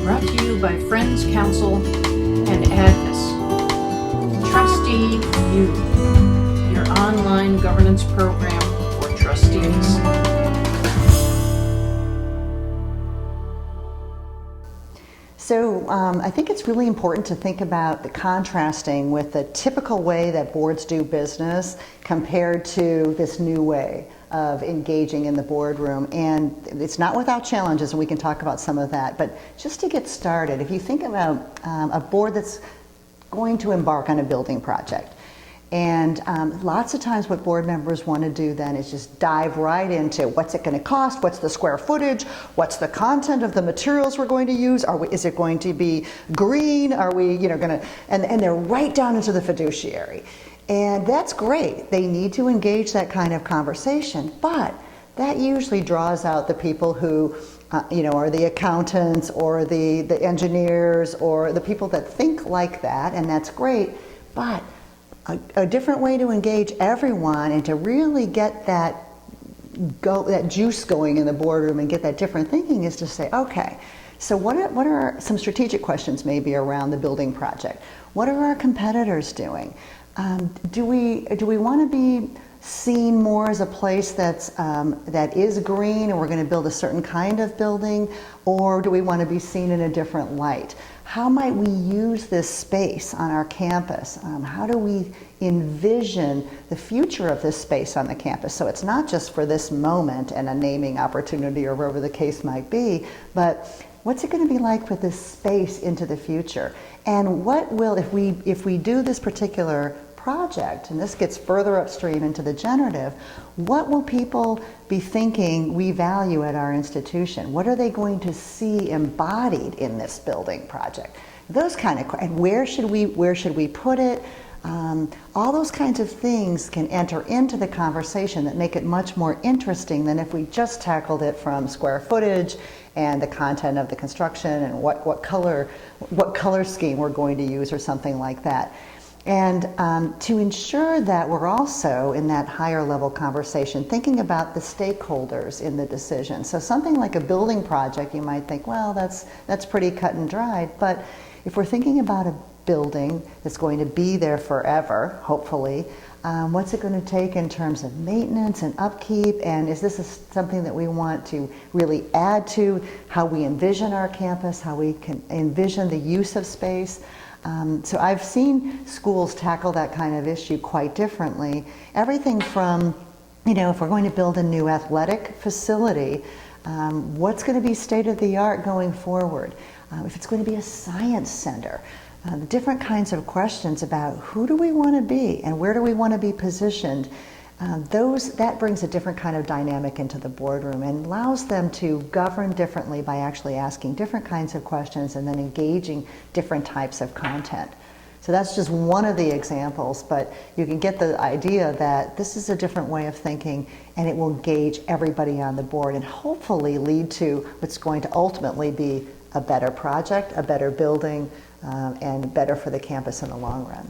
Brought to you by Friends Council and Agnes. TrusteeU, your online governance program for trustees. So I think it's really important to think about the contrasting with the typical way that boards do business compared to this new way of engaging in the boardroom. And it's not without challenges, and we can talk about some of that. But just to get started, if you think about a board that's going to embark on a building project, and lots of times what board members want to do then is just dive right into what's it going to cost, what's the square footage, what's the content of the materials we're going to use, is it going to be green, are we going to, and they're right down into the fiduciary. And that's great. They need to engage that kind of conversation, but that usually draws out the people who are the accountants or the engineers or the people that think like that, and that's great, but a different way to engage everyone and to really get that juice going in the boardroom and get that different thinking is to say, okay, so what are some strategic questions maybe around the building project? What are our competitors doing? Do we want to be seen more as a place that is green and we're going to build a certain kind of building, or do we want to be seen in a different light? How might we use this space on our campus? How do we envision the future of this space on the campus? So it's not just for this moment and a naming opportunity or wherever the case might be, but what's it going to be like for this space into the future? And what will, if we do this particular project, and this gets further upstream into the generative, what will people be thinking we value at our institution? What are they going to see embodied in this building project? Those kind of, and where should we put it? All those kinds of things can enter into the conversation that make it much more interesting than if we just tackled it from square footage and the content of the construction and what color scheme we're going to use or something like that. And to ensure that we're also in that higher level conversation thinking about the stakeholders in the decision. So something like a building project, you might think, well, that's pretty cut and dried, but if we're thinking about a building that's going to be there forever, hopefully, what's it going to take in terms of maintenance and upkeep, and is this something that we want to really add to how we envision our campus, how we can envision the use of space? So I've seen schools tackle that kind of issue quite differently. Everything from, if we're going to build a new athletic facility, what's going to be state of the art going forward? If it's going to be a science center, different kinds of questions about who do we want to be and where do we want to be positioned. That brings a different kind of dynamic into the boardroom and allows them to govern differently by actually asking different kinds of questions and then engaging different types of content. So that's just one of the examples, but you can get the idea that this is a different way of thinking and it will engage everybody on the board and hopefully lead to what's going to ultimately be a better project, a better building, and better for the campus in the long run.